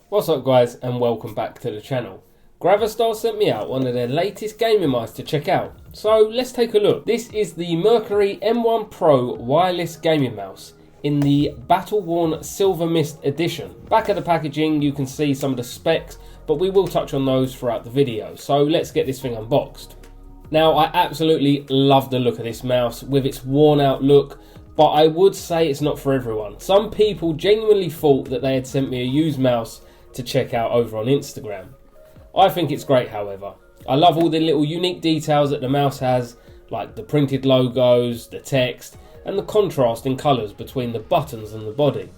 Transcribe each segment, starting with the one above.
What's up guys, and welcome back to the channel. Gravastar sent me out one of their latest gaming mice to check out, so let's take a look. This is the Mercury M1 Pro wireless gaming mouse in the battle-worn Silver Mist edition. Back of the packaging you can see some of the specs, but we will touch on those throughout the video, so let's get this thing unboxed. Now, I absolutely love the look of this mouse with its worn out look, but I would say it's not for everyone. Some people genuinely thought that they had sent me a used mouse to check out over on Instagram. I think it's great, however. I love all the little unique details that the mouse has, like the printed logos, the text, and the contrast in colours between the buttons and the body.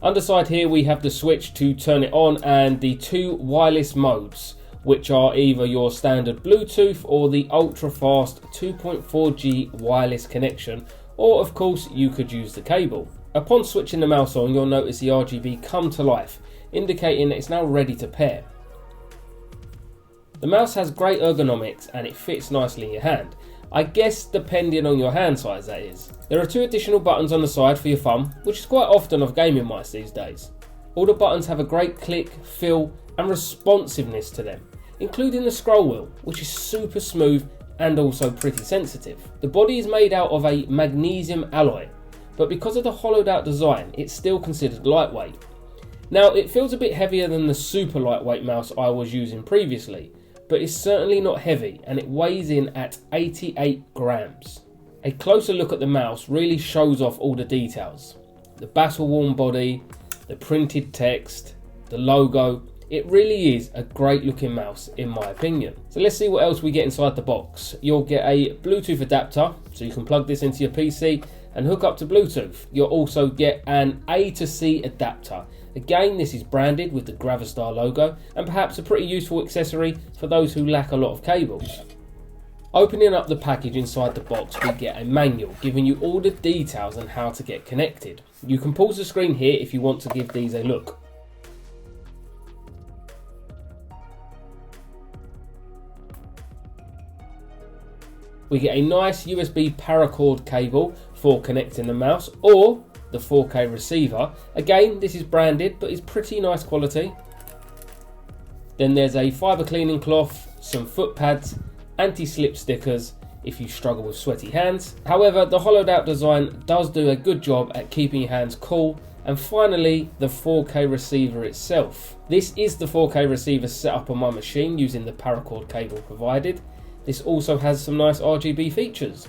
Underside here we have the switch to turn it on and the two wireless modes, which are either your standard Bluetooth or the ultra fast 2.4G wireless connection, or of course you could use the cable. Upon switching the mouse on, you'll notice the RGB come to life, indicating that it's now ready to pair. The mouse has great ergonomics and it fits nicely in your hand. I guess depending on your hand size, that is. There are two additional buttons on the side for your thumb, which is quite often of gaming mice these days. All the buttons have a great click, feel and responsiveness to them, including the scroll wheel, which is super smooth and also pretty sensitive. The body is made out of a magnesium alloy, but because of the hollowed out design, it's still considered lightweight. Now, it feels a bit heavier than the super lightweight mouse I was using previously, but it's certainly not heavy and it weighs in at 88 grams. A closer look at the mouse really shows off all the details. The battle-worn body, the printed text, the logo. It really is a great looking mouse in my opinion. So let's see what else we get inside the box. You'll get a Bluetooth adapter, so you can plug this into your PC and hook up to Bluetooth. You'll also get an A to C adapter. Again, this is branded with the Gravastar logo and perhaps a pretty useful accessory for those who lack a lot of cables. Opening up the package inside the box, we get a manual giving you all the details on how to get connected. You can pause the screen here if you want to give these a look. We get a nice USB paracord cable for connecting the mouse, or the 4K receiver. Again, this is branded, but it's pretty nice quality. Then there's a fibre cleaning cloth, some foot pads, anti-slip stickers if you struggle with sweaty hands. However, the hollowed out design does do a good job at keeping your hands cool. And finally, the 4K receiver itself. This is the 4K receiver set up on my machine using the paracord cable provided. This also has some nice RGB features.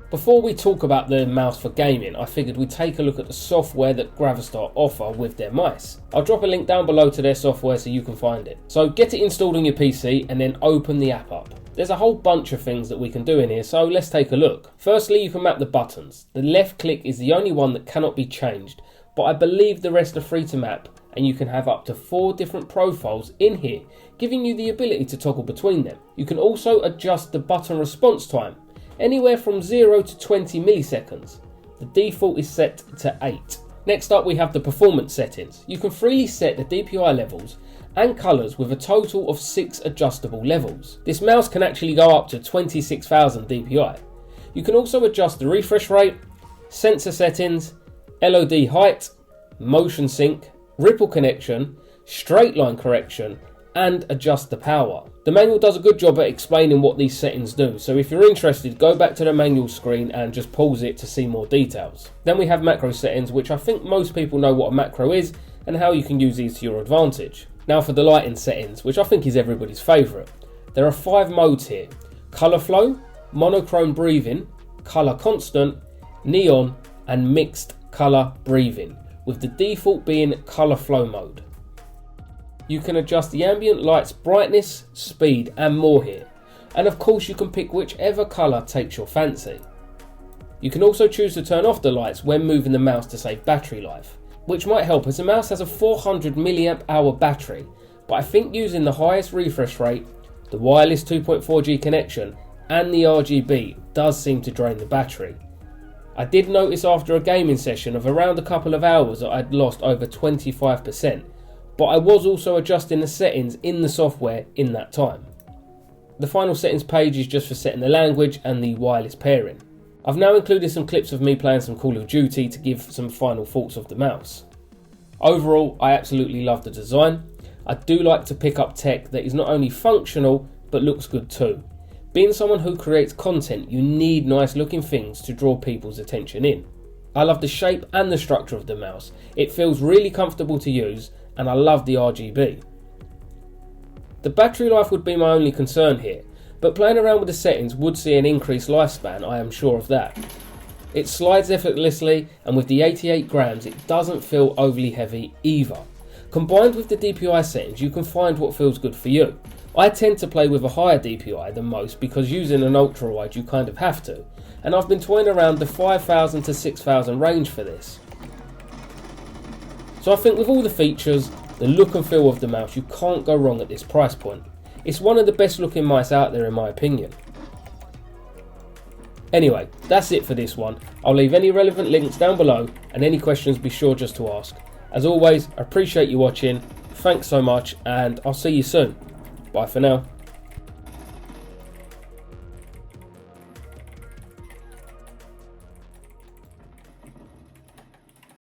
Before we talk about the mouse for gaming, I figured we'd take a look at the software that Gravastar offer with their mice. I'll drop a link down below to their software so you can find it. So get it installed on your PC and then open the app up. There's a whole bunch of things that we can do in here, so let's take a look. Firstly, you can map the buttons. The left click is the only one that cannot be changed, but I believe the rest are free to map, and you can have up to 4 different profiles in here, giving you the ability to toggle between them. You can also adjust the button response time, anywhere from 0 to 20 milliseconds. The default is set to 8. Next up we have the performance settings. You can freely set the DPI levels and colours with a total of 6 adjustable levels. This mouse can actually go up to 26,000 DPI. You can also adjust the refresh rate, sensor settings, LOD height, motion sync, ripple connection, straight line correction, and adjust the power. The manual does a good job at explaining what these settings do, so if you're interested, go back to the manual screen and just pause it to see more details. Then we have macro settings, which I think most people know what a macro is and how you can use these to your advantage. Now for the lighting settings, which I think is everybody's favourite. There are 5 modes here: colour flow, monochrome breathing, colour constant, neon, and mixed colour breathing, with the default being colour flow mode. You can adjust the ambient light's brightness, speed and more here, and of course you can pick whichever colour takes your fancy. You can also choose to turn off the lights when moving the mouse to save battery life, which might help as the mouse has a 400 mAh battery, but I think using the highest refresh rate, the wireless 2.4G connection and the RGB does seem to drain the battery. I did notice after a gaming session of around a couple of hours that I'd lost over 25%, but I was also adjusting the settings in the software in that time. The final settings page is just for setting the language and the wireless pairing. I've now included some clips of me playing some Call of Duty to give some final thoughts of the mouse. Overall, I absolutely love the design. I do like to pick up tech that is not only functional, but looks good too. Being someone who creates content, you need nice looking things to draw people's attention in. I love the shape and the structure of the mouse. It feels really comfortable to use, and I love the RGB. The battery life would be my only concern here, but playing around with the settings would see an increased lifespan, I am sure of that. It slides effortlessly, and with the 88 grams it doesn't feel overly heavy either. Combined with the DPI settings, you can find what feels good for you. I tend to play with a higher DPI than most because using an ultra wide you kind of have to, and I've been toying around the 5000 to 6000 range for this. So I think with all the features, the look and feel of the mouse, you can't go wrong at this price point. It's one of the best looking mice out there in my opinion. Anyway, that's it for this one. I'll leave any relevant links down below, and any questions be sure just to ask. As always, I appreciate you watching, thanks so much, and I'll see you soon. Bye for now.